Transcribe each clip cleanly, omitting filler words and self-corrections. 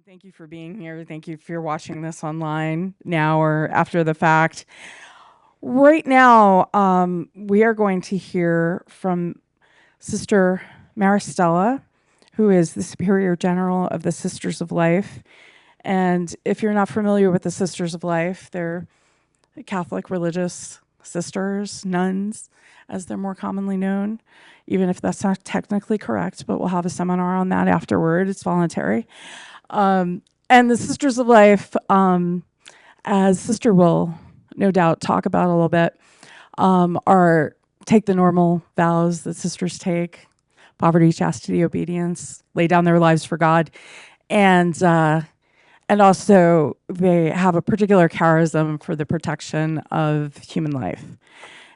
Thank you for being here. Thank you for watching this online now or after the fact. Right now, we are going to hear from Sister Stella, who is the Superior General of the Sisters of Life. And if you're not familiar with the Sisters of Life, they're Catholic religious sisters, nuns, as they're more commonly known, even if that's not technically correct, but we'll have a seminar on that afterward. It's voluntary. And the Sisters of Life, as Sister will no doubt talk about a little bit, are take the normal vows that sisters take: poverty, chastity, obedience, lay down their lives for God, and also they have a particular charism for the protection of human life.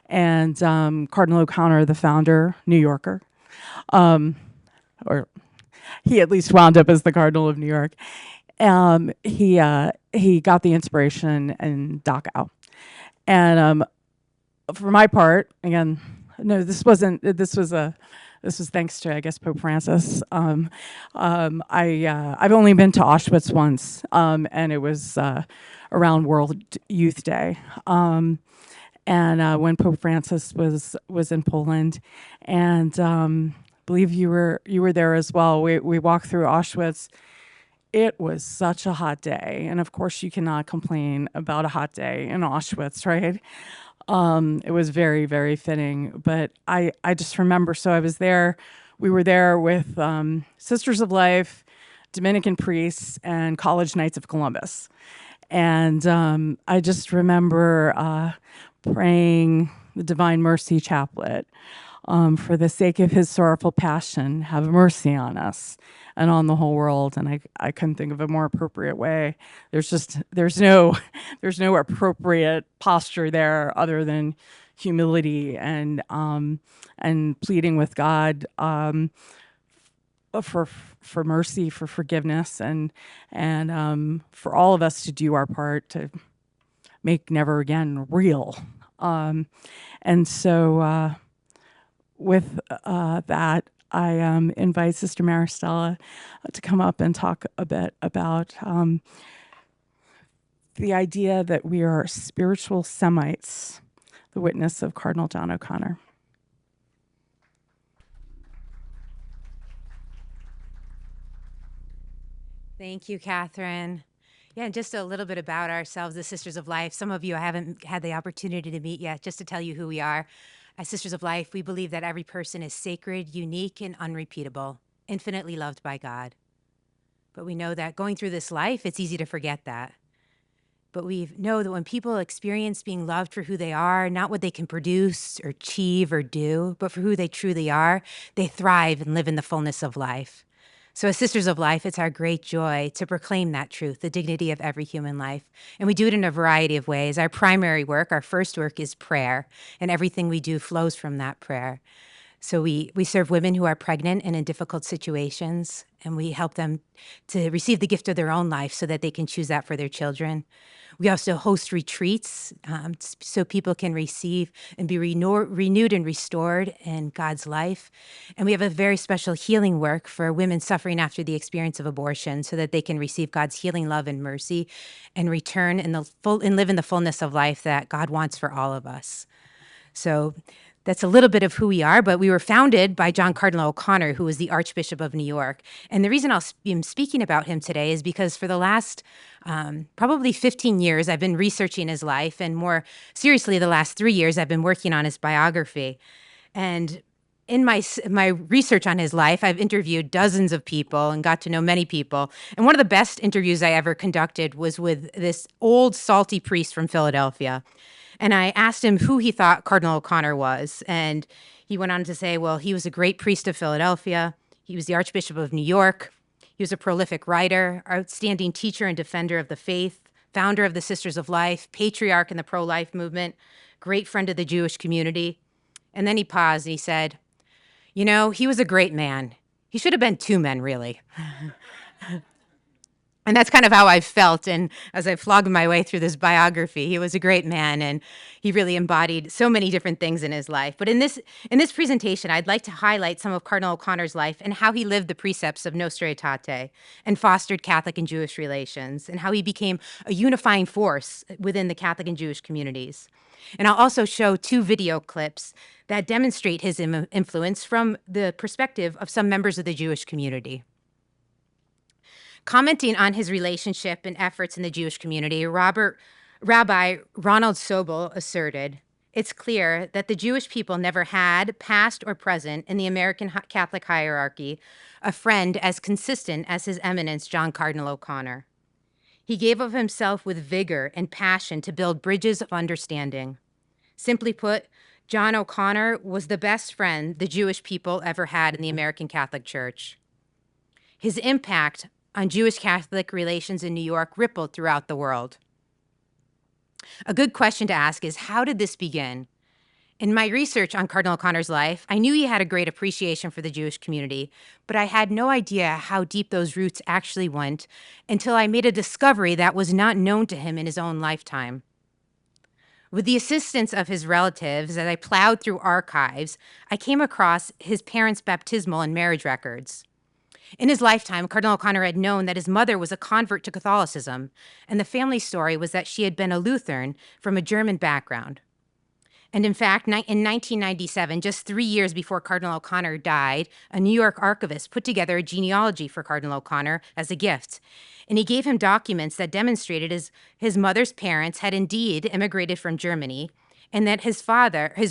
And Cardinal O'Connor, the founder, New Yorker, or he at least wound up as the Cardinal of New York. He got the inspiration in Dachau. And for my part, again, no, this was thanks to, I guess, Pope Francis. I've only been to Auschwitz once, and it was around World Youth Day. And when Pope Francis was in Poland, and believe you were there as well. We walked through Auschwitz. It was such a hot day, and of course you cannot complain about a hot day in Auschwitz, right? It was very, very fitting. But I just remember, so I was there, we were there with Sisters of Life, Dominican priests, and College Knights of Columbus. And I just remember praying the Divine Mercy Chaplet. For the sake of his sorrowful passion, have mercy on us and on the whole world. And I couldn't think of a more appropriate way. There's no appropriate posture there other than humility and pleading with God for mercy, for forgiveness, and for all of us to do our part to make never again real. And so with that, I invite Sister Stella to come up and talk a bit about the idea that we are spiritual Semites, the witness of Cardinal John O'Connor. Thank you, Catherine. Yeah, and just a little bit about ourselves, the Sisters of Life. Some of you I haven't had the opportunity to meet yet, just to tell you who we are. As Sisters of Life, we believe that every person is sacred, unique, and unrepeatable, infinitely loved by God. But we know that going through this life, it's easy to forget that. But we know that when people experience being loved for who they are, not what they can produce or achieve or do, but for who they truly are, they thrive and live in the fullness of life. So as Sisters of Life, it's our great joy to proclaim that truth, the dignity of every human life. And we do it in a variety of ways. Our primary work, our first work, is prayer, and everything we do flows from that prayer. So we serve women who are pregnant and in difficult situations, and we help them to receive the gift of their own life so that they can choose that for their children. We also host retreats so people can receive and be renewed and restored in God's life. And we have a very special healing work for women suffering after the experience of abortion so that they can receive God's healing love and mercy and return and live in the fullness of life that God wants for all of us. So that's a little bit of who we are, but we were founded by John Cardinal O'Connor, who was the Archbishop of New York. And the reason I'm speaking about him today is because for the last probably 15 years, I've been researching his life, and more seriously, the last 3 years, I've been working on his biography. And in my research on his life, I've interviewed dozens of people and got to know many people. And one of the best interviews I ever conducted was with this old salty priest from Philadelphia. And I asked him who he thought Cardinal O'Connor was. And he went on to say, well, he was a great priest of Philadelphia. He was the Archbishop of New York. He was a prolific writer, outstanding teacher and defender of the faith, founder of the Sisters of Life, patriarch in the pro-life movement, great friend of the Jewish community. And then he paused and he said, you know, he was a great man. He should have been two men, really. And that's kind of how I felt. And as I flogged my way through this biography, he was a great man and he really embodied so many different things in his life. But in this presentation, I'd like to highlight some of Cardinal O'Connor's life and how he lived the precepts of Nostra Aetate and fostered Catholic and Jewish relations, and how he became a unifying force within the Catholic and Jewish communities. And I'll also show 2 video clips that demonstrate his influence from the perspective of some members of the Jewish community. Commenting on his relationship and efforts in the Jewish community, Rabbi Ronald Sobel asserted, "It's clear that the Jewish people never had, past or present, in the American Catholic hierarchy, a friend as consistent as His Eminence John Cardinal O'Connor. He gave of himself with vigor and passion to build bridges of understanding. Simply put, John O'Connor was the best friend the Jewish people ever had in the American Catholic Church. His impact on Jewish Catholic relations in New York rippled throughout the world." A good question to ask is, how did this begin? In my research on Cardinal O'Connor's life, I knew he had a great appreciation for the Jewish community, but I had no idea how deep those roots actually went until I made a discovery that was not known to him in his own lifetime. With the assistance of his relatives, as I plowed through archives, I came across his parents' baptismal and marriage records. In his lifetime, Cardinal O'Connor had known that his mother was a convert to Catholicism, and the family story was that she had been a Lutheran from a German background. And in fact, in 1997, just 3 years before Cardinal O'Connor died, a New York archivist put together a genealogy for Cardinal O'Connor as a gift. And he gave him documents that demonstrated his mother's parents had indeed immigrated from Germany, and that his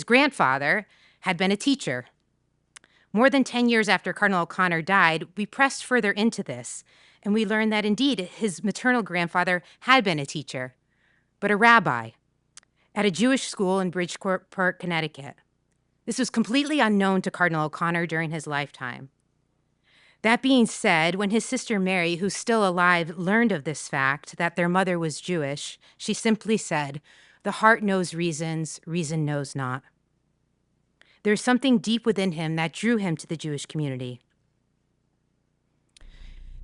grandfather, had been a teacher. More than 10 years after Cardinal O'Connor died, we pressed further into this, and we learned that indeed his maternal grandfather had been a teacher, but a rabbi at a Jewish school in Bridgeport, Connecticut. This was completely unknown to Cardinal O'Connor during his lifetime. That being said, when his sister Mary, who's still alive, learned of this fact, that their mother was Jewish, she simply said, "The heart knows reasons, reason knows not." There's something deep within him that drew him to the Jewish community.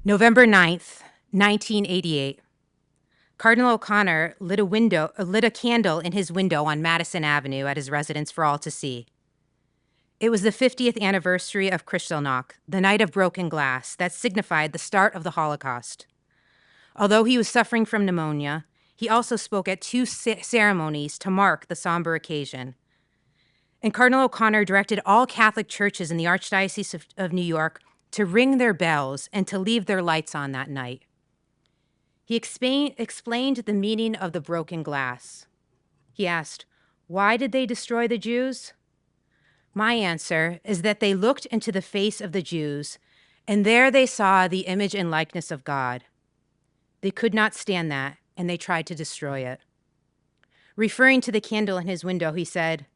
November 9th, 1988. Cardinal O'Connor lit a candle in his window on Madison Avenue at his residence for all to see. It was the 50th anniversary of Kristallnacht, the night of broken glass that signified the start of the Holocaust. Although he was suffering from pneumonia, he also spoke at 2 ceremonies to mark the somber occasion. And Cardinal O'Connor directed all Catholic churches in the Archdiocese of New York to ring their bells and to leave their lights on that night. He explained the meaning of the broken glass. He asked, "Why did they destroy the Jews?" My answer is that they looked into the face of the Jews, and there they saw the image and likeness of God. They could not stand that, and they tried to destroy it. Referring to the candle in his window, he said,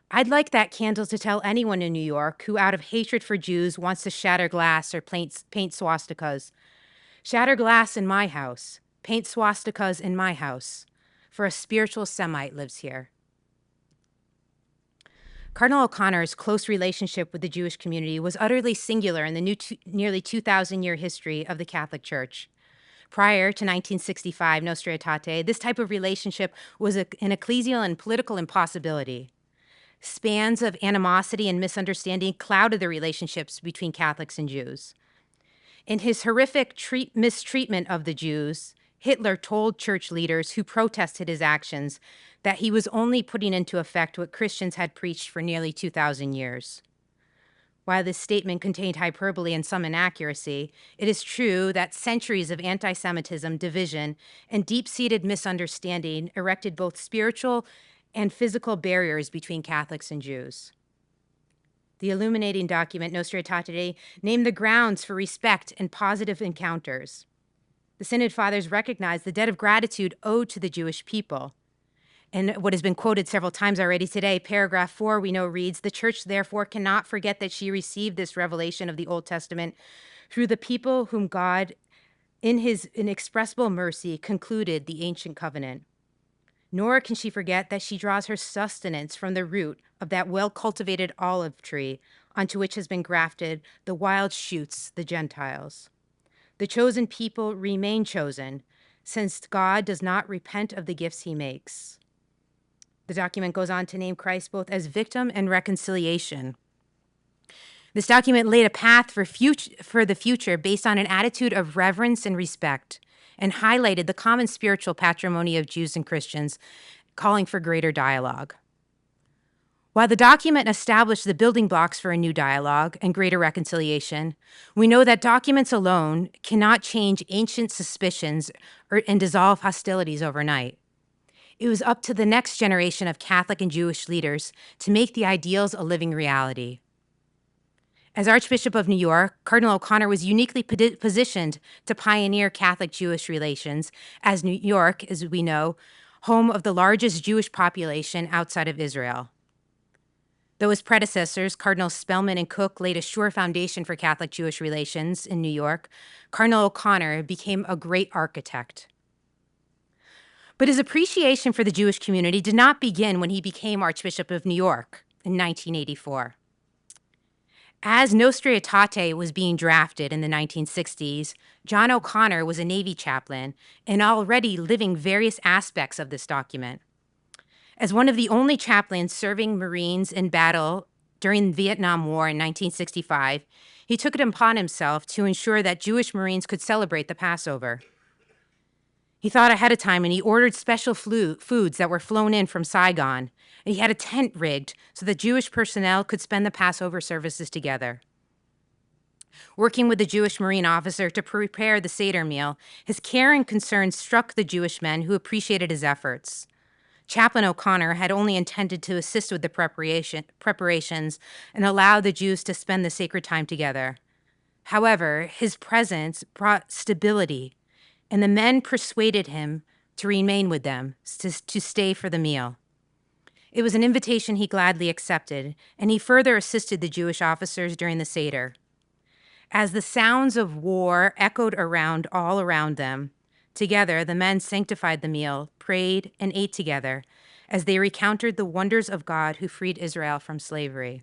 "I'd like that candle to tell anyone in New York who, out of hatred for Jews, wants to shatter glass or paint swastikas. Shatter glass in my house. Paint swastikas in my house. For a spiritual Semite lives here." Cardinal O'Connor's close relationship with the Jewish community was utterly singular in the nearly 2,000-year history of the Catholic Church. Prior to 1965, Nostra Aetate, this type of relationship was an ecclesial and political impossibility. Spans of animosity and misunderstanding clouded the relationships between Catholics and Jews. In his horrific mistreatment of the Jews, Hitler told church leaders who protested his actions that he was only putting into effect what Christians had preached for nearly 2,000 years. While this statement contained hyperbole and some inaccuracy, it is true that centuries of antisemitism, division, and deep-seated misunderstanding erected both spiritual and physical barriers between Catholics and Jews. The illuminating document, Nostra Aetate, named the grounds for respect and positive encounters. The Synod Fathers recognized the debt of gratitude owed to the Jewish people. And what has been quoted several times already today, paragraph 4, we know reads, "The Church therefore cannot forget that she received this revelation of the Old Testament through the people whom God, in his inexpressible mercy, concluded the ancient covenant. Nor can she forget that she draws her sustenance from the root of that well-cultivated olive tree onto which has been grafted the wild shoots, the Gentiles. The chosen people remain chosen, since God does not repent of the gifts he makes. The document goes on to name Christ both as victim and reconciliation. This document laid a path for the future based on an attitude of reverence and respect, and highlighted the common spiritual patrimony of Jews and Christians, calling for greater dialogue. While the document established the building blocks for a new dialogue and greater reconciliation, we know that documents alone cannot change ancient suspicions and dissolve hostilities overnight. It was up to the next generation of Catholic and Jewish leaders to make the ideals a living reality. As Archbishop of New York, Cardinal O'Connor was uniquely positioned to pioneer Catholic-Jewish relations, as New York, as we know, home of the largest Jewish population outside of Israel. Though his predecessors, Cardinals Spellman and Cook, laid a sure foundation for Catholic-Jewish relations in New York, Cardinal O'Connor became a great architect. But his appreciation for the Jewish community did not begin when he became Archbishop of New York in 1984. As Nostra Aetate was being drafted in the 1960s, John O'Connor was a Navy chaplain and already living various aspects of this document. As one of the only chaplains serving Marines in battle during the Vietnam War in 1965, he took it upon himself to ensure that Jewish Marines could celebrate the Passover. He thought ahead of time and he ordered special foods that were flown in from Saigon. And he had a tent rigged so that Jewish personnel could spend the Passover services together. Working with the Jewish Marine officer to prepare the Seder meal, his care and concern struck the Jewish men who appreciated his efforts. Chaplain O'Connor had only intended to assist with the preparations and allow the Jews to spend the sacred time together. However, his presence brought stability, and the men persuaded him to remain with them, to stay for the meal. It was an invitation he gladly accepted, and he further assisted the Jewish officers during the Seder. As the sounds of war echoed all around them, together the men sanctified the meal, prayed, and ate together as they recounted the wonders of God who freed Israel from slavery.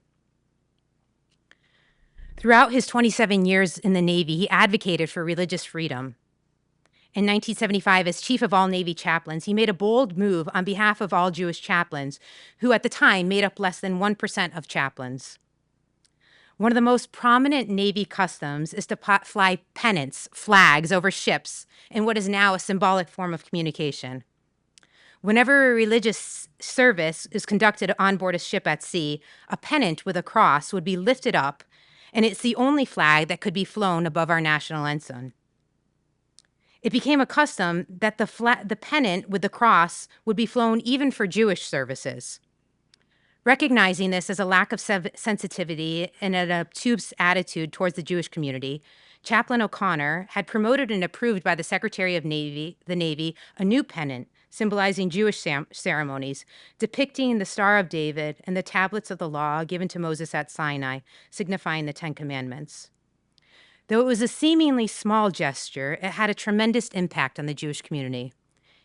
Throughout his 27 years in the Navy, he advocated for religious freedom. In 1975, as chief of all Navy chaplains, he made a bold move on behalf of all Jewish chaplains, who at the time made up less than 1% of chaplains. One of the most prominent Navy customs is to fly pennants, flags, over ships in what is now a symbolic form of communication. Whenever a religious service is conducted on board a ship at sea, a pennant with a cross would be lifted up, and it's the only flag that could be flown above our national ensign. It became a custom that the pennant with the cross would be flown even for Jewish services. Recognizing this as a lack of sensitivity and an obtuse attitude towards the Jewish community, Chaplain O'Connor had promoted and approved by the Secretary of the Navy a new pennant symbolizing Jewish ceremonies, depicting the Star of David and the tablets of the law given to Moses at Sinai, signifying the Ten Commandments. Though it was a seemingly small gesture, it had a tremendous impact on the Jewish community.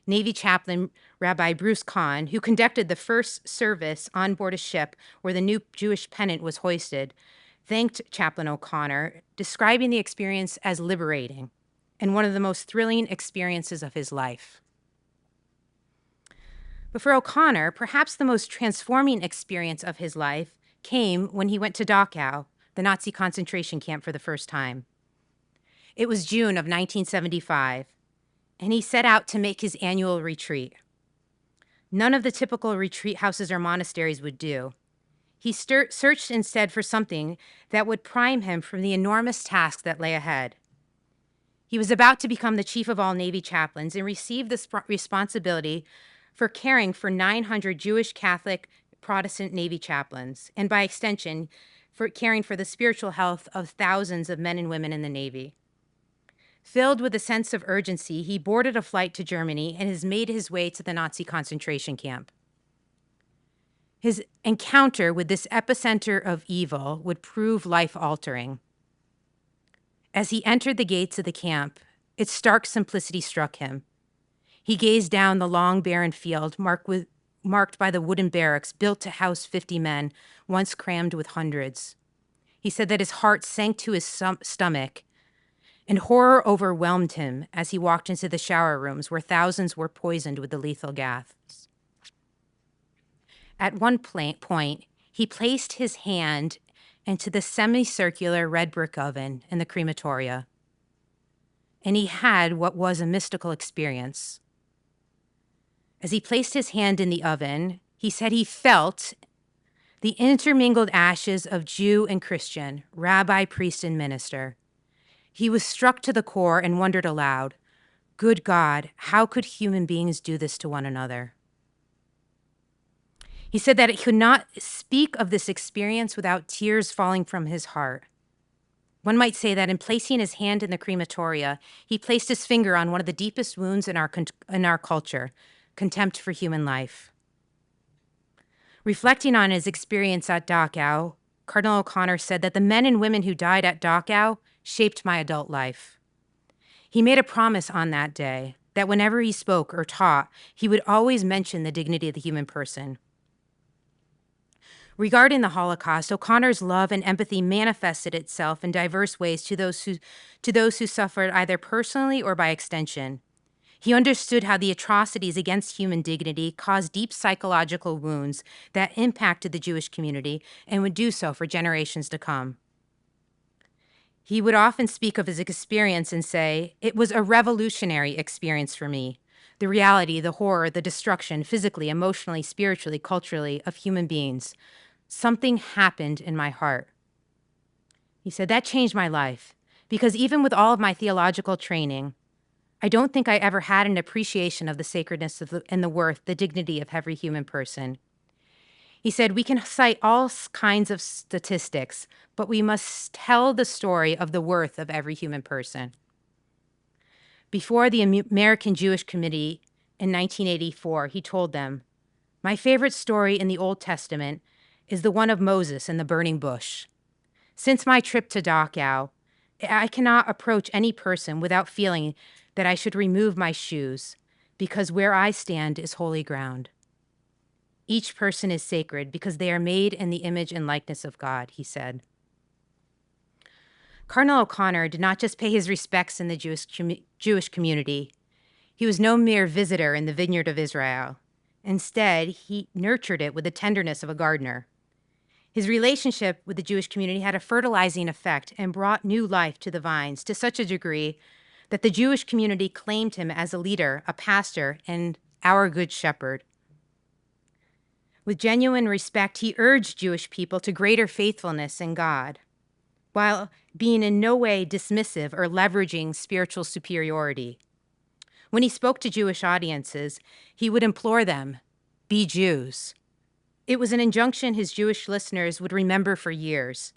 Navy chaplain Rabbi Bruce Kahn, who conducted the first service on board a ship where the new Jewish pennant was hoisted, thanked Chaplain O'Connor, describing the experience as liberating and one of the most thrilling experiences of his life. But for O'Connor, perhaps the most transforming experience of his life came when he went to Dachau, the Nazi concentration camp, for the first time. It was June of 1975, and he set out to make his annual retreat. None of the typical retreat houses or monasteries would do. He searched instead for something that would prime him for the enormous task that lay ahead. He was about to become the chief of all Navy chaplains and receive this responsibility for caring for 900 Jewish, Catholic, Protestant Navy chaplains, and by extension, for caring for the spiritual health of thousands of men and women in the Navy. Filled with a sense of urgency, he boarded a flight to Germany and has made his way to the Nazi concentration camp. His encounter with this epicenter of evil would prove life-altering. As he entered the gates of the camp, its stark simplicity struck him. He gazed down the long, barren field marked by the wooden barracks built to house 50 men, once crammed with hundreds. He said that his heart sank to his stomach, and horror overwhelmed him as he walked into the shower rooms where thousands were poisoned with the lethal gas. At one point, he placed his hand into the semicircular red brick oven in the crematoria, and he had what was a mystical experience. As he placed his hand in the oven, he said he felt the intermingled ashes of Jew and Christian, rabbi, priest, and minister. He was struck to the core and wondered aloud, "Good God, how could human beings do this to one another?" He said that he could not speak of this experience without tears falling from his heart. One might say that in placing his hand in the crematoria, he placed his finger on one of the deepest wounds in our culture, contempt for human life. Reflecting on his experience at Dachau, Cardinal O'Connor said that the men and women who died at Dachau shaped my adult life. He made a promise on that day that whenever he spoke or taught, he would always mention the dignity of the human person. Regarding the Holocaust, O'Connor's love and empathy manifested itself in diverse ways to those who suffered either personally or by extension. He understood how the atrocities against human dignity caused deep psychological wounds that impacted the Jewish community and would do so for generations to come. He would often speak of his experience and say, "It was a revolutionary experience for me. The reality, the horror, the destruction, physically, emotionally, spiritually, culturally, of human beings. Something happened in my heart." He said, "That changed my life, because even with all of my theological training, I don't think I ever had an appreciation of the sacredness and the worth, the dignity of every human person." He said, "We can cite all kinds of statistics, but we must tell the story of the worth of every human person." Before the American Jewish Committee in 1984, he told them, "My favorite story in the Old Testament is the one of Moses and the burning bush. Since my trip to Dachau, I cannot approach any person without feeling that I should remove my shoes, because where I stand is holy ground. Each person is sacred because they are made in the image and likeness of God," he said. Cardinal O'Connor did not just pay his respects in the Jewish community. He was no mere visitor in the vineyard of Israel. Instead, he nurtured it with the tenderness of a gardener. His relationship with the Jewish community had a fertilizing effect and brought new life to the vines to such a degree that the Jewish community claimed him as a leader, a pastor, and our good shepherd. With genuine respect, he urged Jewish people to greater faithfulness in God, while being in no way dismissive or leveraging spiritual superiority. When he spoke to Jewish audiences, he would implore them, "Be Jews." It was an injunction his Jewish listeners would remember for years.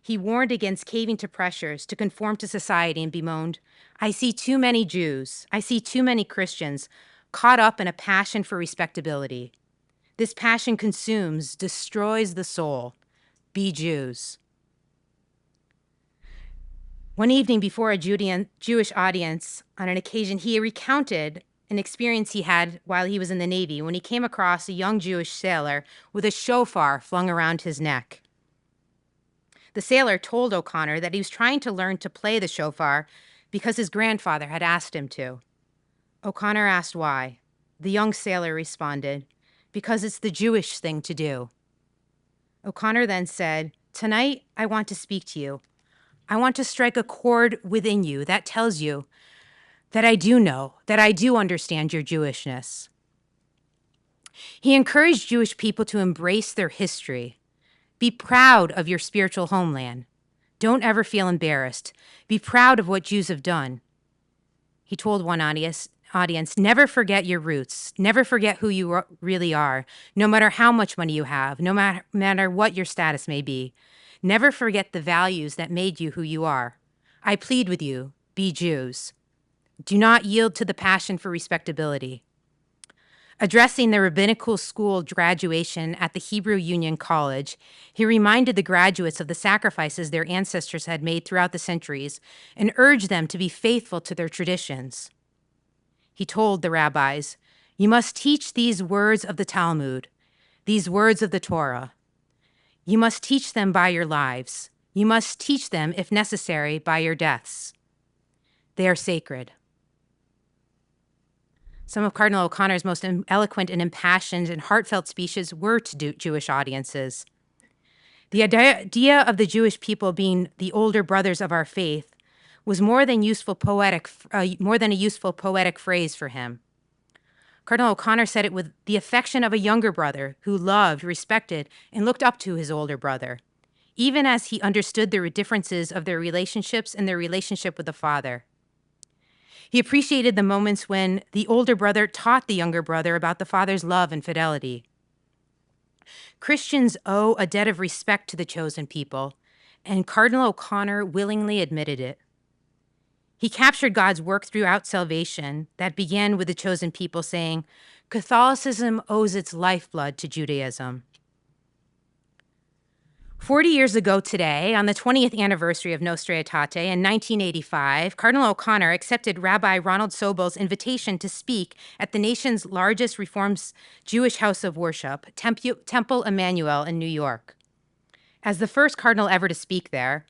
He warned against caving to pressures to conform to society and bemoaned, "I see too many Jews, I see too many Christians caught up in a passion for respectability. This passion consumes, destroys the soul. Be Jews." One evening before a Jewish audience, on an occasion, he recounted an experience he had while he was in the Navy when he came across a young Jewish sailor with a shofar flung around his neck. The sailor told O'Connor that he was trying to learn to play the shofar because his grandfather had asked him to. O'Connor asked why. The young sailor responded, "Because it's the Jewish thing to do." O'Connor then said, "Tonight, I want to speak to you. I want to strike a chord within you that tells you that I do know, that I do understand your Jewishness." He encouraged Jewish people to embrace their history. Be proud of your spiritual homeland. Don't ever feel embarrassed. Be proud of what Jews have done. He told one audience, never forget your roots. Never forget who you really are, no matter how much money you have, no matter what your status may be. Never forget the values that made you who you are. I plead with you, be Jews. Do not yield to the passion for respectability. Addressing the rabbinical school graduation at the Hebrew Union College, he reminded the graduates of the sacrifices their ancestors had made throughout the centuries and urged them to be faithful to their traditions. He told the rabbis, "You must teach these words of the Talmud, these words of the Torah. You must teach them by your lives. You must teach them, if necessary, by your deaths." They are sacred. Some of Cardinal O'Connor's most eloquent and impassioned and heartfelt speeches were to Jewish audiences. The idea of the Jewish people being the older brothers of our faith was more than a useful poetic phrase for him. Cardinal O'Connor said it with the affection of a younger brother who loved, respected, and looked up to his older brother, even as he understood the differences of their relationships and their relationship with the father. He appreciated the moments when the older brother taught the younger brother about the father's love and fidelity. Christians owe a debt of respect to the chosen people, and Cardinal O'Connor willingly admitted it. He captured God's work throughout salvation that began with the chosen people, saying, Catholicism owes its lifeblood to Judaism. 40 years ago today, on the 20th anniversary of Nostra Aetate in 1985, Cardinal O'Connor accepted Rabbi Ronald Sobel's invitation to speak at the nation's largest Reformed Jewish house of worship, Temple Emanuel in New York. As the first cardinal ever to speak there,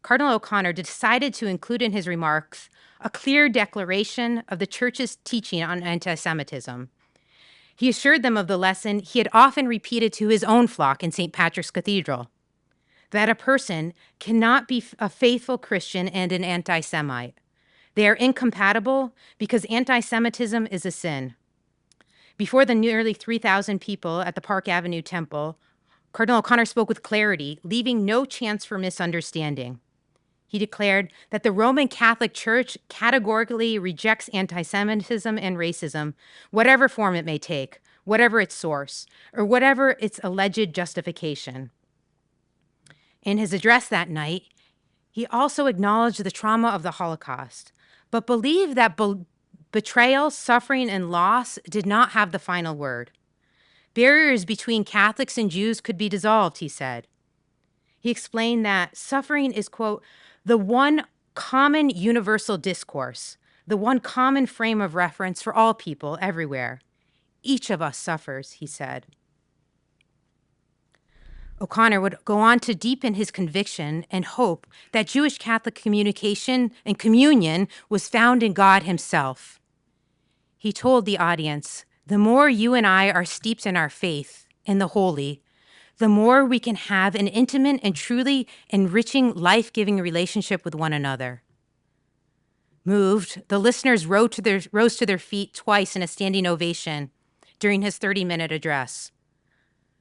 Cardinal O'Connor decided to include in his remarks a clear declaration of the Church's teaching on antisemitism. He assured them of the lesson he had often repeated to his own flock in St. Patrick's Cathedral, that a person cannot be a faithful Christian and an anti-Semite. They are incompatible because anti-Semitism is a sin. Before the nearly 3,000 people at the Park Avenue Temple, Cardinal O'Connor spoke with clarity, leaving no chance for misunderstanding. He declared that the Roman Catholic Church categorically rejects anti-Semitism and racism, whatever form it may take, whatever its source, or whatever its alleged justification. In his address that night, he also acknowledged the trauma of the Holocaust, but believed that betrayal, suffering, and loss did not have the final word. Barriers between Catholics and Jews could be dissolved, he said. He explained that suffering is, quote, the one common universal discourse, the one common frame of reference for all people everywhere. Each of us suffers, he said. O'Connor would go on to deepen his conviction and hope that Jewish Catholic communication and communion was found in God himself. He told the audience, the more you and I are steeped in our faith, in the holy, the more we can have an intimate and truly enriching, life-giving relationship with one another. Moved, the listeners rose to their feet twice in a standing ovation during his 30-minute address.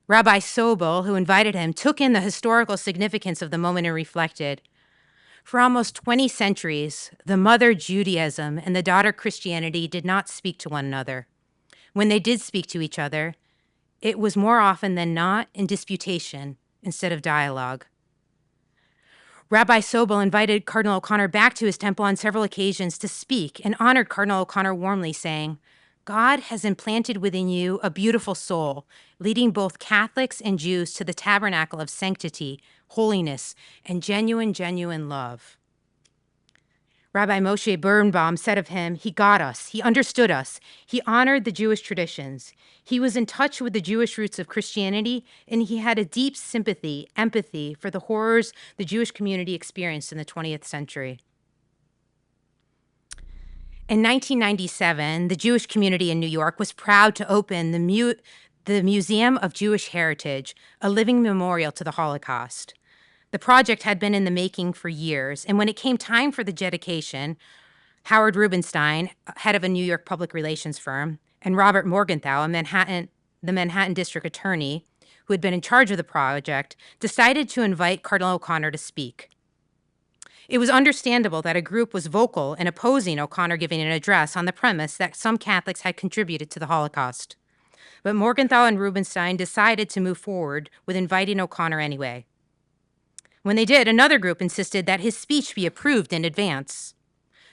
Rabbi Sobel, who invited him, took in the historical significance of the moment and reflected. For almost 20 centuries, the mother Judaism and the daughter Christianity did not speak to one another. When they did speak to each other, it was more often than not in disputation instead of dialogue. Rabbi Sobel invited Cardinal O'Connor back to his temple on several occasions to speak and honored Cardinal O'Connor warmly, saying, God has implanted within you a beautiful soul, leading both Catholics and Jews to the tabernacle of sanctity, holiness, and genuine love. Rabbi Moshe Birnbaum said of him, he got us, he understood us, he honored the Jewish traditions, he was in touch with the Jewish roots of Christianity, and he had a deep sympathy, empathy for the horrors the Jewish community experienced in the 20th century. In 1997, the Jewish community in New York was proud to open the Museum of Jewish Heritage, a living memorial to the Holocaust. The project had been in the making for years, and when it came time for the dedication, Howard Rubenstein, head of a New York public relations firm, and Robert Morgenthau, the Manhattan district attorney, who had been in charge of the project, decided to invite Cardinal O'Connor to speak. It was understandable that a group was vocal in opposing O'Connor giving an address on the premise that some Catholics had contributed to the Holocaust. But Morgenthau and Rubenstein decided to move forward with inviting O'Connor anyway. When they did, another group insisted that his speech be approved in advance.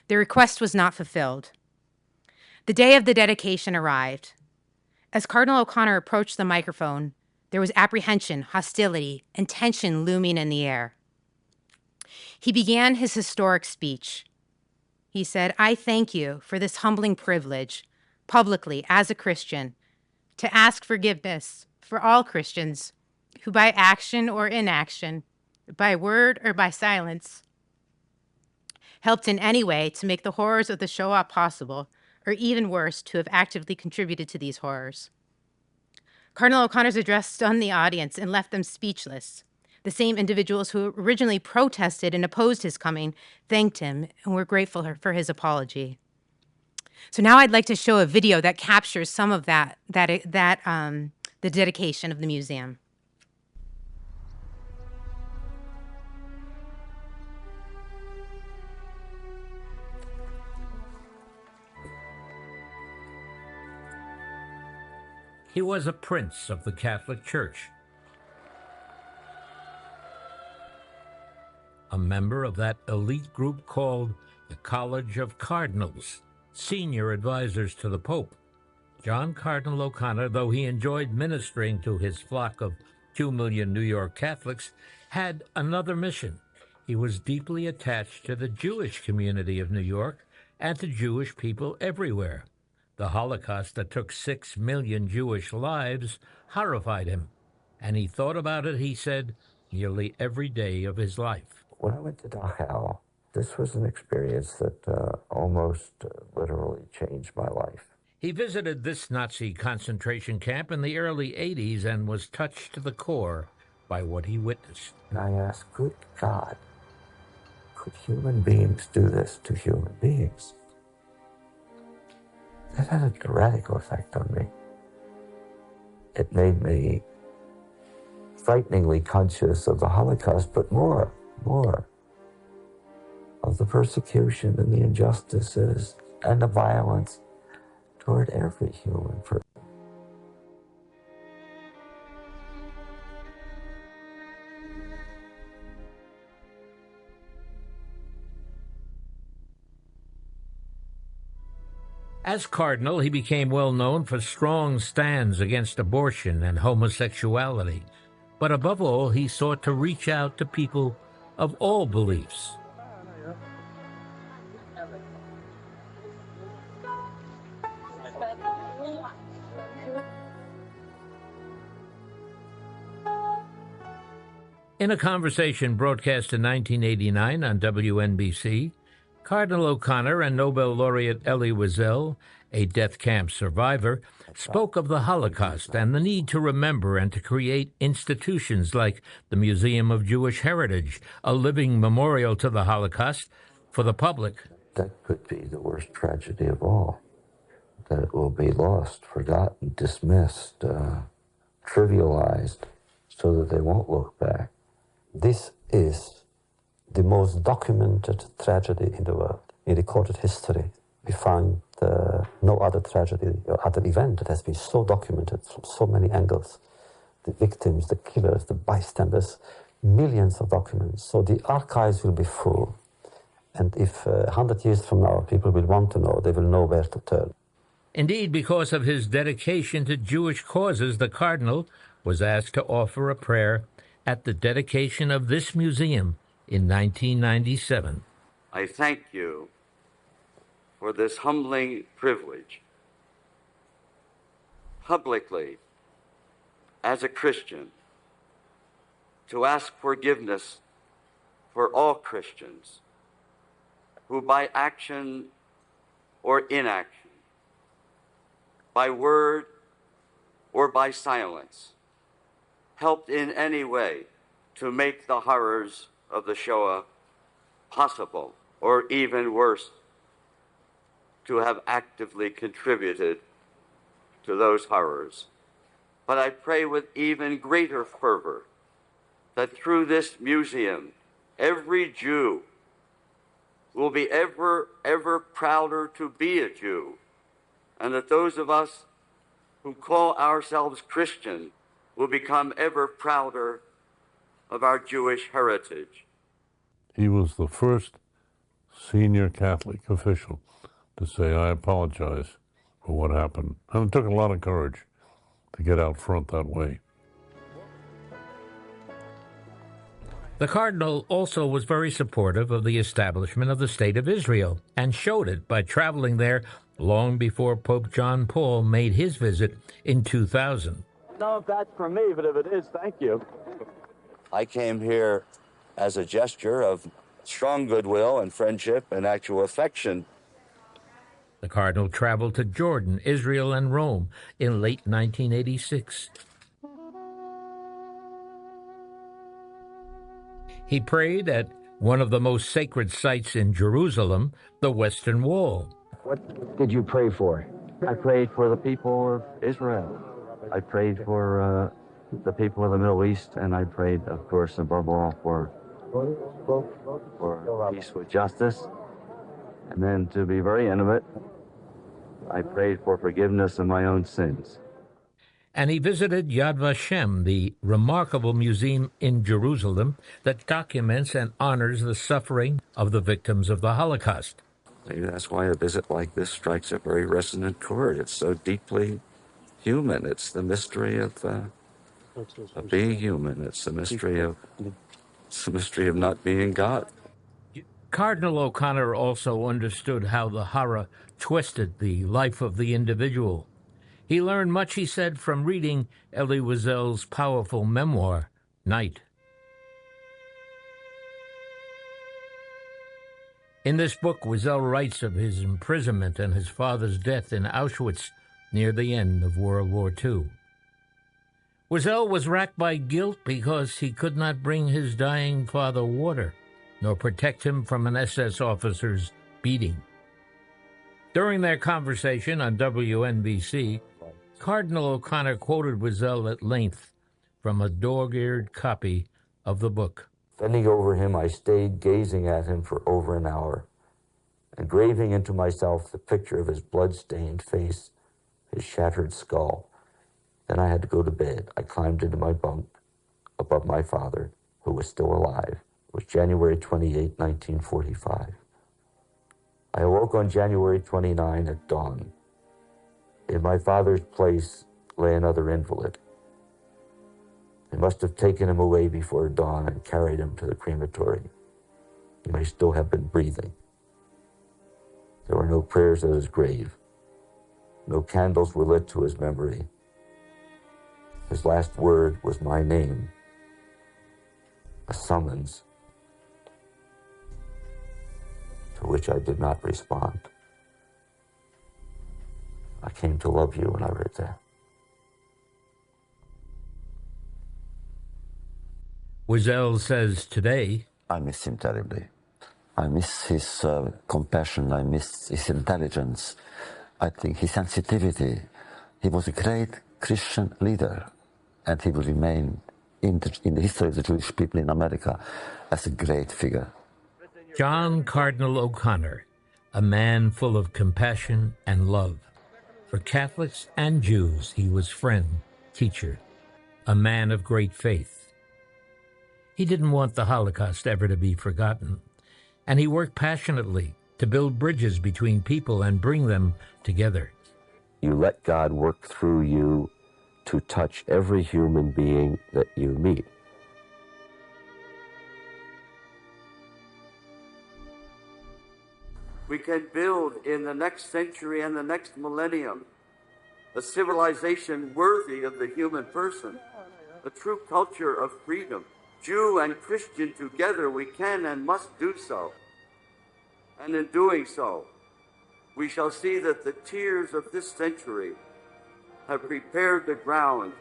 The request was not fulfilled. The day of the dedication arrived. As Cardinal O'Connor approached the microphone, there was apprehension, hostility, and tension looming in the air. He began his historic speech. He said, I thank you for this humbling privilege, publicly, as a Christian, to ask forgiveness for all Christians who by action or inaction, by word or by silence, helped in any way to make the horrors of the Shoah possible, or even worse, to have actively contributed to these horrors. Cardinal O'Connor's address stunned the audience and left them speechless. The same individuals who originally protested and opposed his coming thanked him and were grateful for his apology. So now I'd like to show a video that captures some of the dedication of the museum. He was a prince of the Catholic Church, a member of that elite group called the College of Cardinals, senior advisors to the Pope. John Cardinal O'Connor, though he enjoyed ministering to his flock of 2 million New York Catholics, had another mission. He was deeply attached to the Jewish community of New York and to Jewish people everywhere. The Holocaust that took 6 million Jewish lives horrified him, and he thought about it, he said, nearly every day of his life. When I went to Dachau, this was an experience that almost literally changed my life. He visited this Nazi concentration camp in the early 80s and was touched to the core by what he witnessed. And I asked, good God, could human beings do this to human beings? That had a radical effect on me. It made me frighteningly conscious of the Holocaust, but more of the persecution and the injustices and the violence toward every human person. As cardinal, he became well known for strong stands against abortion and homosexuality. But above all, he sought to reach out to people of all beliefs. In a conversation broadcast in 1989 on WNBC, Cardinal O'Connor and Nobel laureate Elie Wiesel, a death camp survivor, spoke of the Holocaust and the need to remember and to create institutions like the Museum of Jewish Heritage, a living memorial to the Holocaust for the public. That could be the worst tragedy of all, that it will be lost, forgotten, dismissed, trivialized, so that they won't look back. This is the most documented tragedy in the world. In recorded history, we find no other tragedy or other event that has been so documented from so many angles. The victims, the killers, the bystanders, millions of documents. So the archives will be full. And if 100 years from now people will want to know, they will know where to turn. Indeed, because of his dedication to Jewish causes, the Cardinal was asked to offer a prayer at the dedication of this museum in 1997. I thank you for this humbling privilege, publicly, as a Christian, to ask forgiveness for all Christians who by action or inaction, by word or by silence, helped in any way to make the horrors of the Shoah possible, or even worse, to have actively contributed to those horrors. But I pray with even greater fervor that through this museum, every Jew will be ever prouder to be a Jew, and that those of us who call ourselves Christian will become ever prouder of our Jewish heritage. He was the first senior Catholic official to say, I apologize for what happened. And it took a lot of courage to get out front that way. The Cardinal also was very supportive of the establishment of the State of Israel and showed it by traveling there long before Pope John Paul made his visit in 2000. No, if that's for me, but if it is, thank you. I came here as a gesture of strong goodwill and friendship and actual affection. The Cardinal traveled to Jordan, Israel, and Rome in late 1986. He prayed at one of the most sacred sites in Jerusalem, the Western Wall. What did you pray for? I prayed for the people of Israel. I prayed for the people of the Middle East, and I prayed, of course, above all, for peace with justice. And then, to be very intimate, I prayed for forgiveness of my own sins. And he visited Yad Vashem, the remarkable museum in Jerusalem that documents and honors the suffering of the victims of the Holocaust. Maybe that's why a visit like this strikes a very resonant chord. It's so deeply human. It's the mystery of being human. It's the mystery of not being God. Cardinal O'Connor also understood how the horror twisted the life of the individual. He learned much, he said, from reading Elie Wiesel's powerful memoir, Night. In this book, Wiesel writes of his imprisonment and his father's death in Auschwitz near the end of World War II. Wiesel was racked by guilt because he could not bring his dying father water, nor protect him from an SS officer's beating. During their conversation on WNBC, Cardinal O'Connor quoted Wiesel at length from a dog-eared copy of the book. Bending over him, I stayed gazing at him for over an hour, engraving into myself the picture of his blood-stained face, his shattered skull. Then I had to go to bed. I climbed into my bunk above my father, who was still alive. It was January 28, 1945. I awoke on January 29 at dawn. In my father's place lay another invalid. They must have taken him away before dawn and carried him to the crematory. He may still have been breathing. There were no prayers at his grave. No candles were lit to his memory. His last word was my name, a summons to which I did not respond. I came to love you when I read that. Wiesel says today, I miss him terribly. I miss his compassion. I miss his intelligence. I think his sensitivity. He was a great Christian leader, and he will remain in the history of the Jewish people in America as a great figure. John Cardinal O'Connor, a man full of compassion and love. For Catholics and Jews, he was friend, teacher, a man of great faith. He didn't want the Holocaust ever to be forgotten, and he worked passionately to build bridges between people and bring them together. You let God work through you to touch every human being that you meet. We can build in the next century and the next millennium a civilization worthy of the human person, a true culture of freedom. Jew and Christian together, we can and must do so. And in doing so, we shall see that the tears of this century have prepared the ground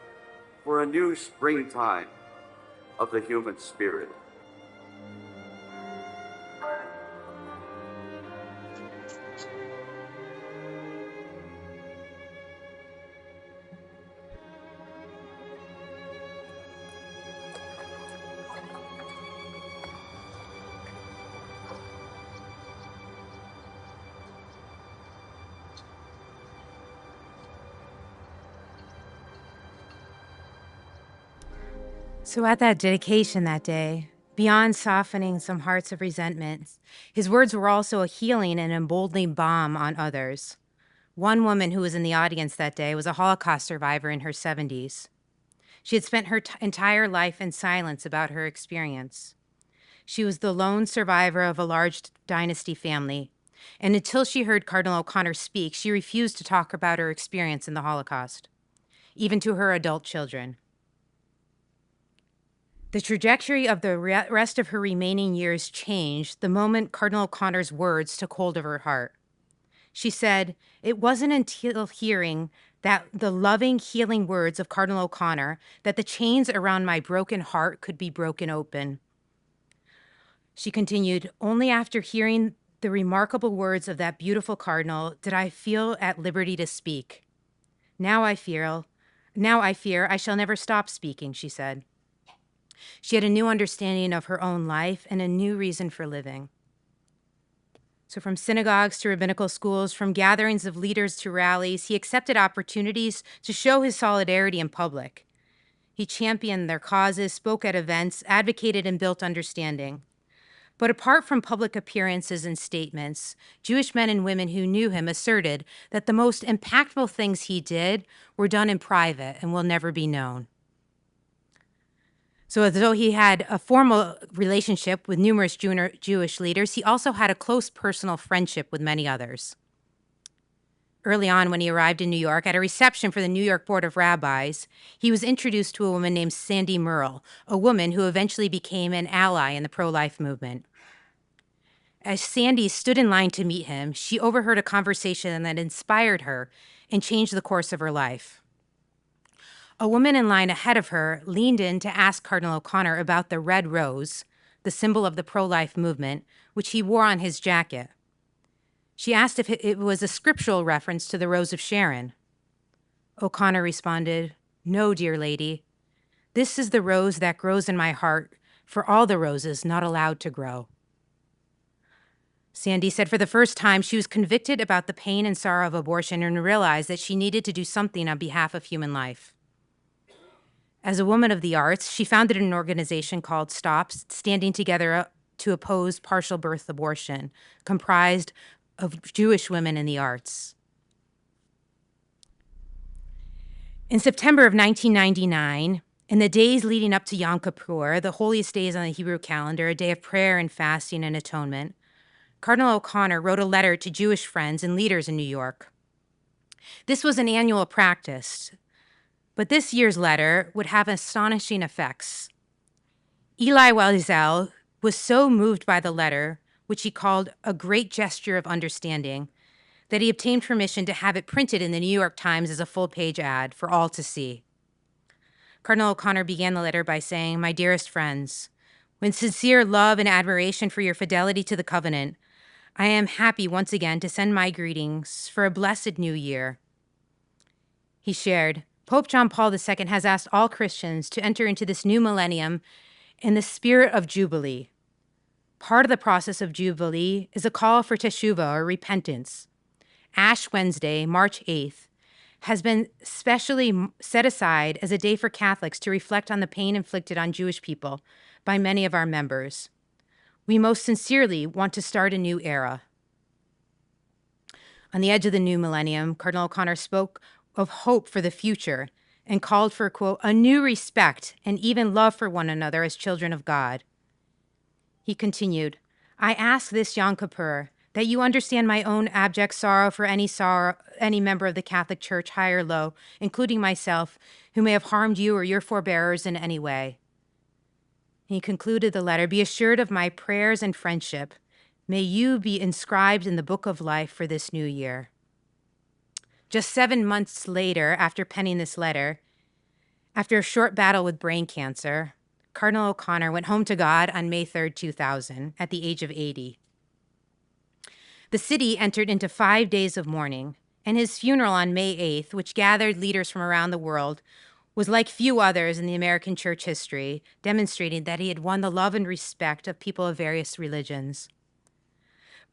for a new springtime of the human spirit. So at that dedication that day, beyond softening some hearts of resentment, his words were also a healing and emboldening balm on others. One woman who was in the audience that day was a Holocaust survivor in her 70s. She had spent her entire life in silence about her experience. She was the lone survivor of a large dynasty family, and until she heard Cardinal O'Connor speak, she refused to talk about her experience in the Holocaust, even to her adult children. The trajectory of the rest of her remaining years changed the moment Cardinal O'Connor's words took hold of her heart. She said, "It wasn't until hearing that the loving, healing words of Cardinal O'Connor that the chains around my broken heart could be broken open." She continued, "Only after hearing the remarkable words of that beautiful cardinal did I feel at liberty to speak. Now I fear I shall never stop speaking," she said. She had a new understanding of her own life and a new reason for living. So from synagogues to rabbinical schools, from gatherings of leaders to rallies, he accepted opportunities to show his solidarity in public. He championed their causes, spoke at events, advocated and built understanding. But apart from public appearances and statements, Jewish men and women who knew him asserted that the most impactful things he did were done in private and will never be known. So as though he had a formal relationship with numerous Jewish leaders, he also had a close personal friendship with many others. Early on, when he arrived in New York, at a reception for the New York Board of Rabbis, he was introduced to a woman named Sandy Merle, a woman who eventually became an ally in the pro-life movement. As Sandy stood in line to meet him, she overheard a conversation that inspired her and changed the course of her life. A woman in line ahead of her leaned in to ask Cardinal O'Connor about the red rose, the symbol of the pro-life movement, which he wore on his jacket. She asked if it was a scriptural reference to the Rose of Sharon. O'Connor responded, "No, dear lady. This is the rose that grows in my heart for all the roses not allowed to grow." Sandy said for the first time she was convicted about the pain and sorrow of abortion and realized that she needed to do something on behalf of human life. As a woman of the arts, she founded an organization called STOP, Standing Together to Oppose Partial Birth Abortion, comprised of Jewish women in the arts. In September of 1999, in the days leading up to Yom Kippur, the holiest days on the Hebrew calendar, a day of prayer and fasting and atonement, Cardinal O'Connor wrote a letter to Jewish friends and leaders in New York. This was an annual practice, but this year's letter would have astonishing effects. Eli Wiesel was so moved by the letter, which he called a great gesture of understanding, that he obtained permission to have it printed in the New York Times as a full-page ad for all to see. Cardinal O'Connor began the letter by saying, "My dearest friends, with sincere love and admiration for your fidelity to the covenant, I am happy once again to send my greetings for a blessed new year." He shared, "Pope John Paul II has asked all Christians to enter into this new millennium in the spirit of Jubilee. Part of the process of Jubilee is a call for teshuvah, or repentance. Ash Wednesday, March 8th, has been specially set aside as a day for Catholics to reflect on the pain inflicted on Jewish people by many of our members. We most sincerely want to start a new era." On the edge of the new millennium, Cardinal O'Connor spoke of hope for the future and called for, quote, "a new respect and even love for one another as children of God." He continued, "I ask this Yom Kippur that you understand my own abject sorrow for any member of the Catholic Church, high or low, including myself, who may have harmed you or your forebearers in any way." He concluded the letter, "Be assured of my prayers and friendship. May you be inscribed in the book of life for this new year." Just 7 months later, after penning this letter, after a short battle with brain cancer, Cardinal O'Connor went home to God on May 3rd, 2000, at the age of 80. The city entered into 5 days of mourning, and his funeral on May 8th, which gathered leaders from around the world, was like few others in the American church history, demonstrating that he had won the love and respect of people of various religions.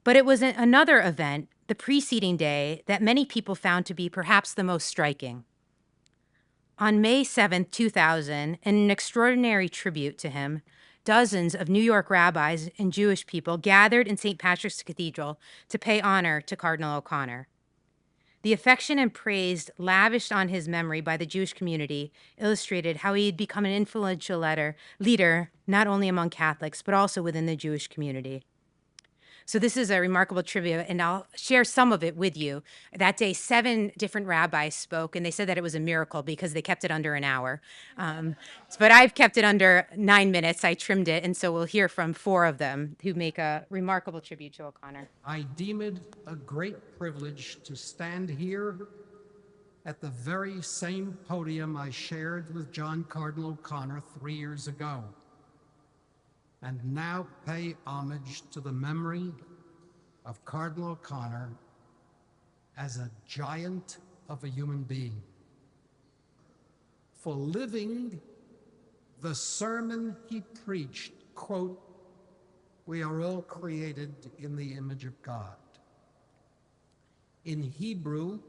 But it was another event, the preceding day, that many people found to be perhaps the most striking. On May 7th, 2000, in an extraordinary tribute to him, dozens of New York rabbis and Jewish people gathered in St. Patrick's Cathedral to pay honor to Cardinal O'Connor. The affection and praise lavished on his memory by the Jewish community illustrated how he had become an influential leader, not only among Catholics, but also within the Jewish community. So this is a remarkable trivia, and I'll share some of it with you. That day, 7 different rabbis spoke, and they said that it was a miracle because they kept it under an hour. But I've kept it under 9 minutes. I trimmed it, and so we'll hear from 4 of them who make a remarkable tribute to O'Connor. I deem it a great privilege to stand here at the very same podium I shared with John Cardinal O'Connor 3 years ago, and now pay homage to the memory of Cardinal O'Connor as a giant of a human being, for living the sermon he preached, quote, "We are all created in the image of God." In Hebrew,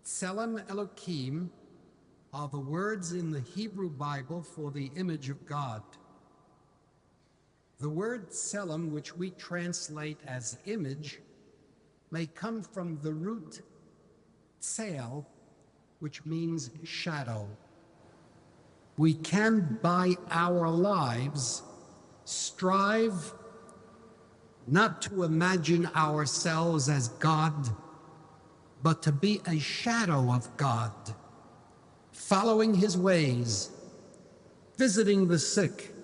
Tselem Elohim are the words in the Hebrew Bible for the image of God. The word tselem, which we translate as image, may come from the root tsel, which means shadow. We can, by our lives, strive not to imagine ourselves as God, but to be a shadow of God, following his ways, visiting the sick,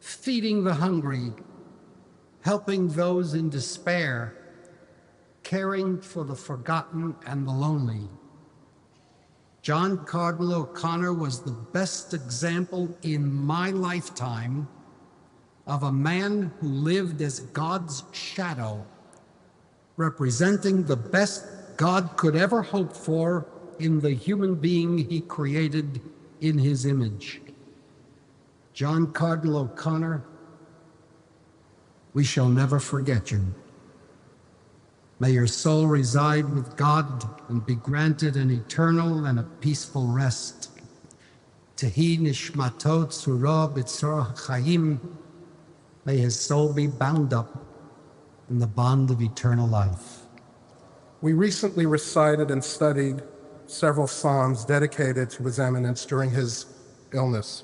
feeding the hungry, helping those in despair, caring for the forgotten and the lonely. John Cardinal O'Connor was the best example in my lifetime of a man who lived as God's shadow, representing the best God could ever hope for in the human being he created in his image. John Cardinal O'Connor, we shall never forget you. May your soul reside with God and be granted an eternal and a peaceful rest. Tehi nishmatot tzura b'tzor ha'chaim. May his soul be bound up in the bond of eternal life. We recently recited and studied several psalms dedicated to His Eminence during his illness.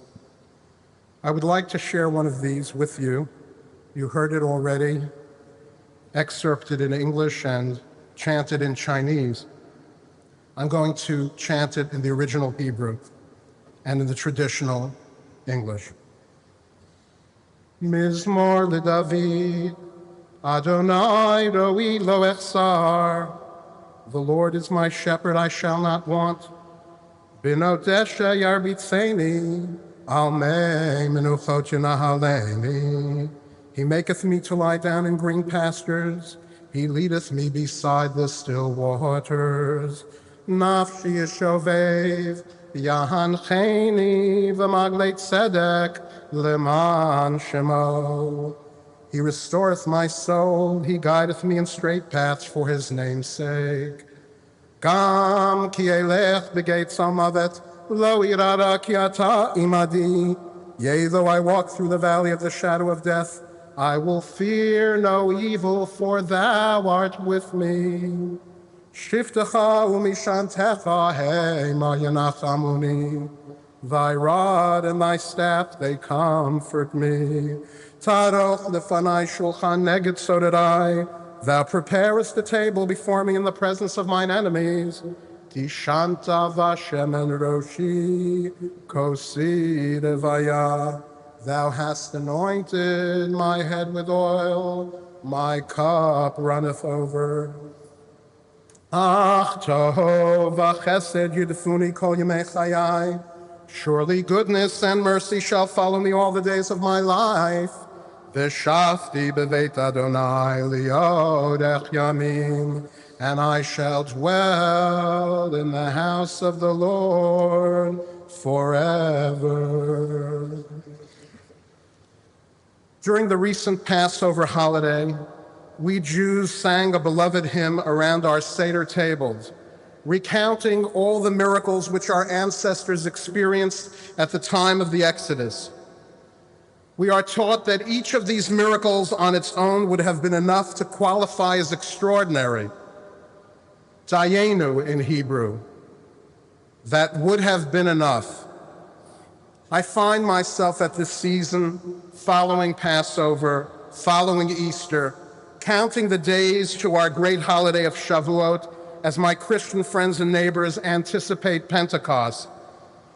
I would like to share one of these with you. You heard it already, excerpted in English and chanted in Chinese. I'm going to chant it in the original Hebrew and in the traditional English. Mizmor leDavid, Adonai roi lo echsar. The Lord is my shepherd, I shall not want. Binotesha yarbitzeni, al mei menuchot yenahaleni. He maketh me to lie down in green pastures. He leadeth me beside the still waters. Nafshi yeshovev, yahancheni, v'magleit tzedek, leman shemo. He restoreth my soul, he guideth me in straight paths for his name's sake. Gam ki elech begeit samavet, lo irara ki ata imadi. Yea, though I walk through the valley of the shadow of death, I will fear no evil, for thou art with me. Shiftecha umishantecha heima yanachamuni. Thy rod and thy staff, they comfort me. Taroch lefanai shulchan neged sodadai. Thou preparest a table before me in the presence of mine enemies. Tishanta vashemen roshi kosi devaya. Thou hast anointed my head with oil, my cup runneth over. Ach tov v'chesed yudefuni kol yemei chayai. Surely goodness and mercy shall follow me all the days of my life. V'shafti beveit Adonai liodech yamim. And I shall dwell in the house of the Lord forever. During the recent Passover holiday, we Jews sang a beloved hymn around our Seder tables, recounting all the miracles which our ancestors experienced at the time of the Exodus. We are taught that each of these miracles on its own would have been enough to qualify as extraordinary. Dayenu in Hebrew, that would have been enough. I find myself at this season, following Passover, following Easter, counting the days to our great holiday of Shavuot as my Christian friends and neighbors anticipate Pentecost,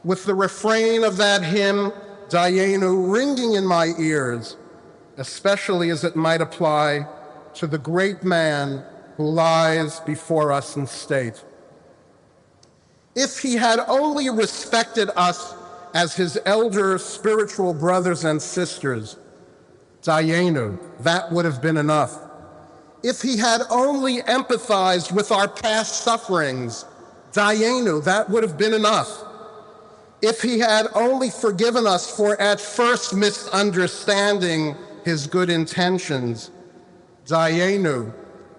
with the refrain of that hymn, Dayenu, ringing in my ears, especially as it might apply to the great man who lies before us in state. If he had only respected us as his elder spiritual brothers and sisters, Dayenu, that would have been enough. If he had only empathized with our past sufferings, Dayenu, that would have been enough. If he had only forgiven us for at first misunderstanding his good intentions, Dayenu,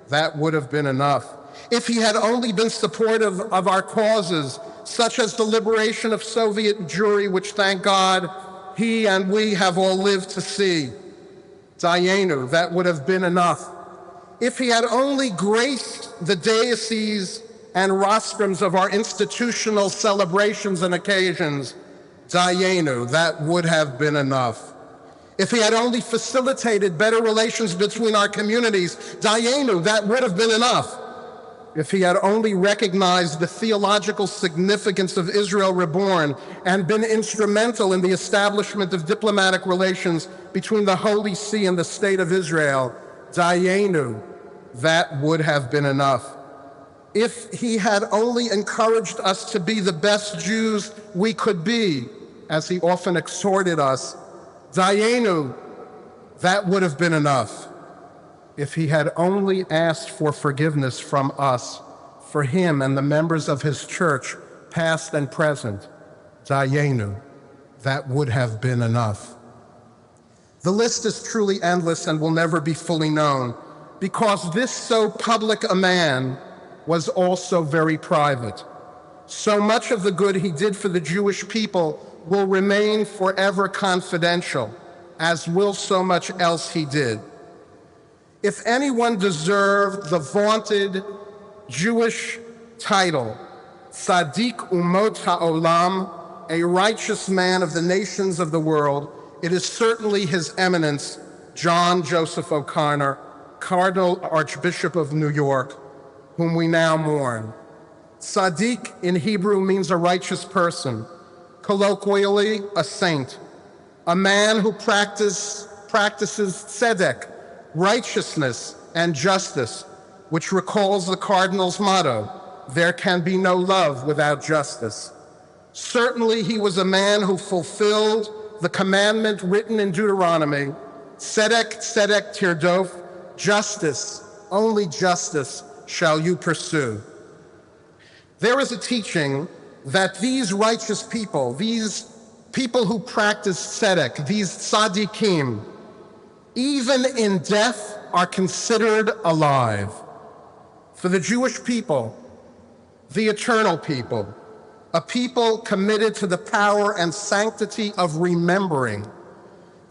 that would have been enough. If he had only been supportive of our causes, such as the liberation of Soviet Jewry, which, thank God, he and we have all lived to see, Dayenu, that would have been enough. If he had only graced the dioceses and rostrums of our institutional celebrations and occasions, Dayenu, that would have been enough. If he had only facilitated better relations between our communities, Dayenu, that would have been enough. If he had only recognized the theological significance of Israel reborn and been instrumental in the establishment of diplomatic relations between the Holy See and the State of Israel, Dayenu, that would have been enough. If he had only encouraged us to be the best Jews we could be, as he often exhorted us, Dayenu, that would have been enough. If he had only asked for forgiveness from us, for him and the members of his church, past and present, Dayenu, that would have been enough. The list is truly endless and will never be fully known, because this so public a man was also very private. So much of the good he did for the Jewish people will remain forever confidential, as will so much else he did. If anyone deserved the vaunted Jewish title, Tzaddik Umot HaOlam, a righteous man of the nations of the world, it is certainly His Eminence, John Joseph O'Connor, Cardinal Archbishop of New York, whom we now mourn. Tzaddik in Hebrew means a righteous person, colloquially a saint, a man who practices tzedek, righteousness and justice, which recalls the Cardinal's motto, there can be no love without justice. Certainly he was a man who fulfilled the commandment written in Deuteronomy, tzedek, tzedek tirdof, justice, only justice shall you pursue. There is a teaching that these righteous people, these people who practice tzedek, these tzaddikim, even in death are considered alive. For the Jewish people, the eternal people, a people committed to the power and sanctity of remembering,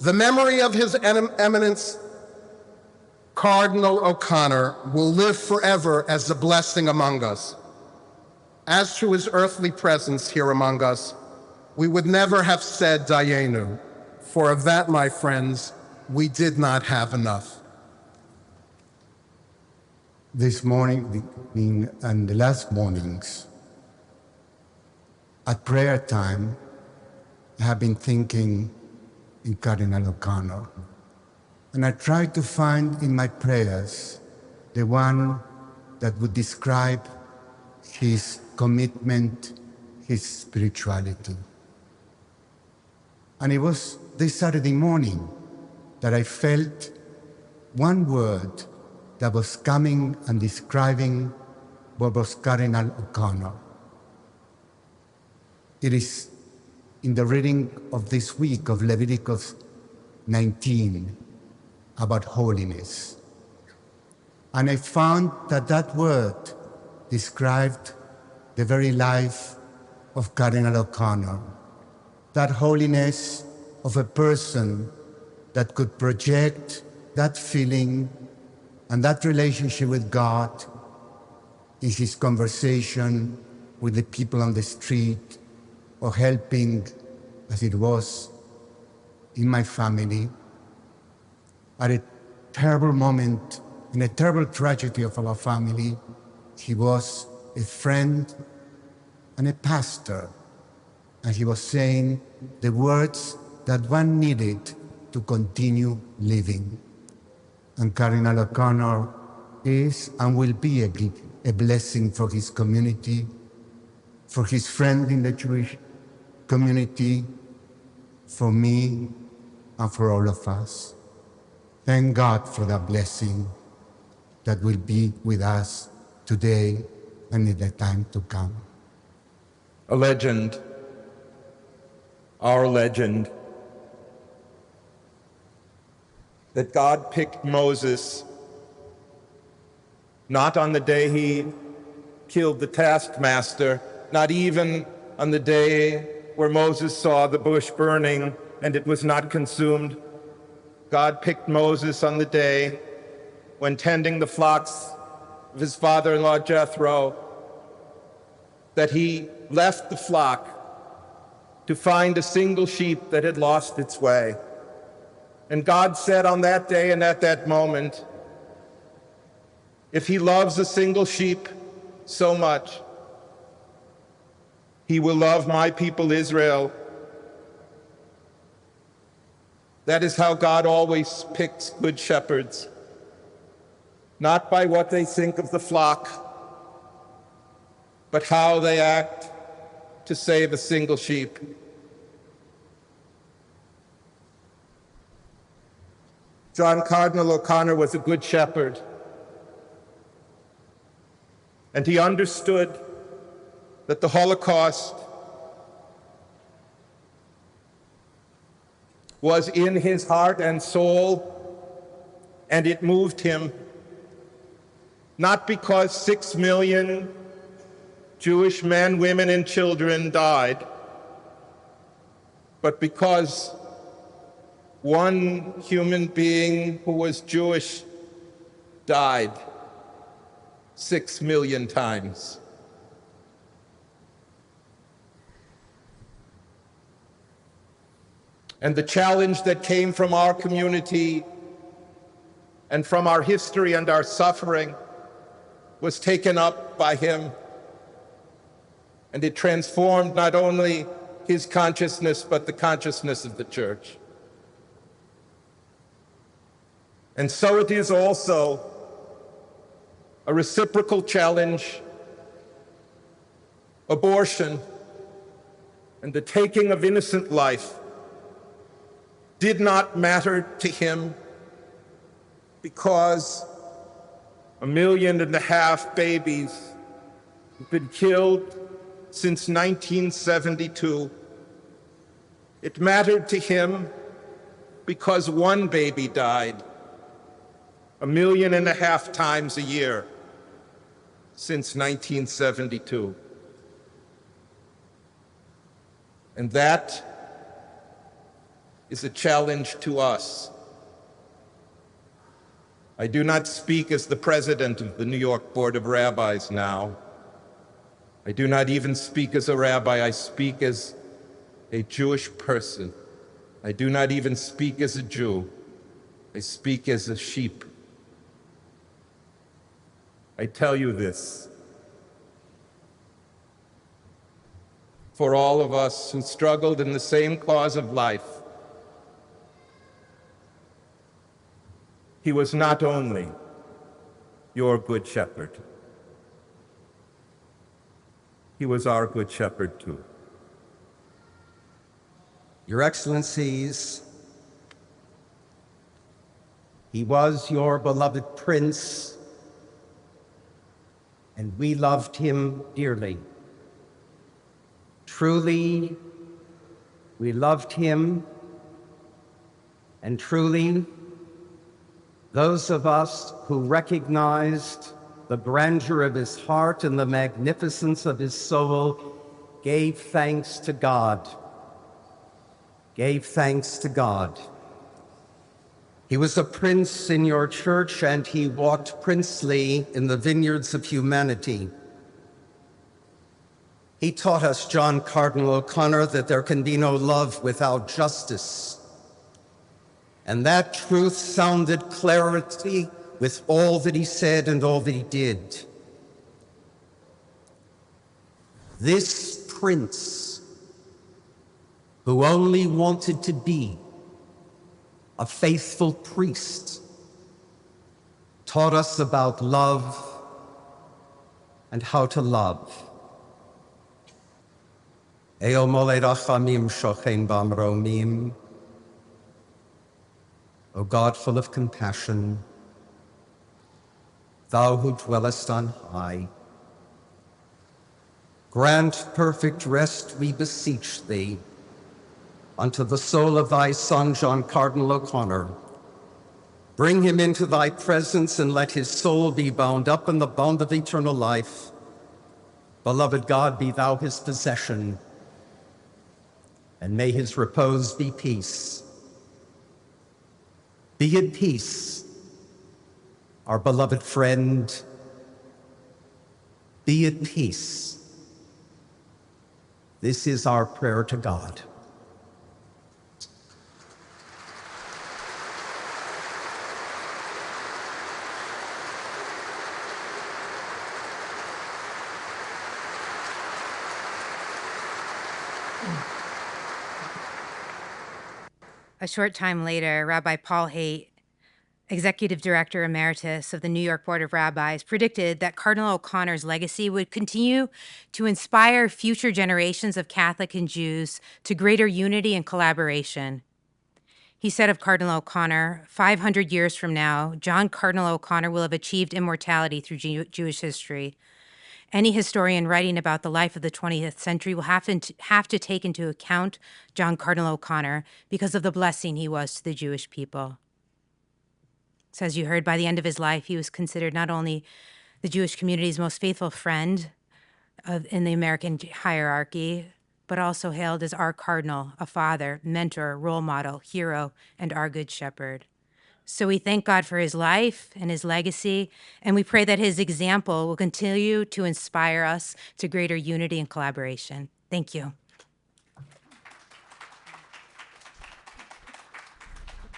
the memory of His Eminence, Cardinal O'Connor, will live forever as a blessing among us. As to his earthly presence here among us, we would never have said Dayenu, for of that, my friends, we did not have enough. This morning and the last mornings, at prayer time, I have been thinking in Cardinal O'Connor. And I tried to find in my prayers the one that would describe his commitment, his spirituality. And it was this Saturday morning that I felt one word that was coming and describing what was Cardinal O'Connor. It is in the reading of this week of Leviticus 19 about holiness. And I found that that word described the very life of Cardinal O'Connor, that holiness of a person that could project that feeling and that relationship with God in his conversation with the people on the street, or helping, as it was in my family, at a terrible moment in a terrible tragedy of our family, he was a friend and a pastor, and he was saying the words that one needed to continue living. And Cardinal O'Connor is and will be a blessing for his community, for his friend in the Jewish community, for me, and for all of us. Thank God for that blessing that will be with us today and in the time to come. A legend, our legend, that God picked Moses not on the day he killed the taskmaster, not even on the day where Moses saw the bush burning and it was not consumed. God picked Moses on the day when tending the flocks of his father-in-law Jethro, that he left the flock to find a single sheep that had lost its way. And God said on that day and at that moment, if he loves a single sheep so much, he will love my people Israel. That is how God always picks good shepherds, not by what they think of the flock, but how they act to save a single sheep. John Cardinal O'Connor was a good shepherd, and he understood that the Holocaust was in his heart and soul, and it moved him, not because 6 million Jewish men, women, and children died, but because one human being who was Jewish died 6 million times. And the challenge that came from our community and from our history and our suffering was taken up by him. And it transformed not only his consciousness, but the consciousness of the church. And so it is also a reciprocal challenge. Abortion and the taking of innocent life did not matter to him because 1.5 million babies have been killed since 1972. It mattered to him because one baby died 1.5 million times a year since 1972. And that is a challenge to us. I do not speak as the president of the New York Board of Rabbis now. I do not even speak as a rabbi. I speak as a Jewish person. I do not even speak as a Jew. I speak as a sheep. I tell you this for all of us who struggled in the same cause of life. He was not only your good shepherd, he was our good shepherd too. Your Excellencies, he was your beloved prince, and we loved him dearly. Truly, we loved him, and truly, those of us who recognized the grandeur of his heart and the magnificence of his soul gave thanks to God. Gave thanks to God. He was a prince in your church, and he walked princely in the vineyards of humanity. He taught us, John Cardinal O'Connor, that there can be no love without justice. And that truth sounded clarity with all that he said and all that he did. This prince, who only wanted to be a faithful priest, taught us about love and how to love. Eo mole rachamim shochen bam romim. O God, full of compassion, thou who dwellest on high, grant perfect rest, we beseech thee, unto the soul of thy Son, John Cardinal O'Connor. Bring him into thy presence and let his soul be bound up in the bond of eternal life. Beloved God, be thou his possession, and may his repose be peace. Be at peace, our beloved friend. Be at peace. This is our prayer to God. A short time later, Rabbi Paul Haight, Executive Director Emeritus of the New York Board of Rabbis, predicted that Cardinal O'Connor's legacy would continue to inspire future generations of Catholic and Jews to greater unity and collaboration. He said of Cardinal O'Connor, 500 years from now, John Cardinal O'Connor will have achieved immortality through Jewish history. Any historian writing about the life of the 20th century will have to take into account John Cardinal O'Connor because of the blessing he was to the Jewish people. So as you heard, by the end of his life, he was considered not only the Jewish community's most faithful friend in the American hierarchy, but also hailed as our cardinal, a father, mentor, role model, hero, and our good shepherd. So we thank God for his life and his legacy, and we pray that his example will continue to inspire us to greater unity and collaboration. Thank you.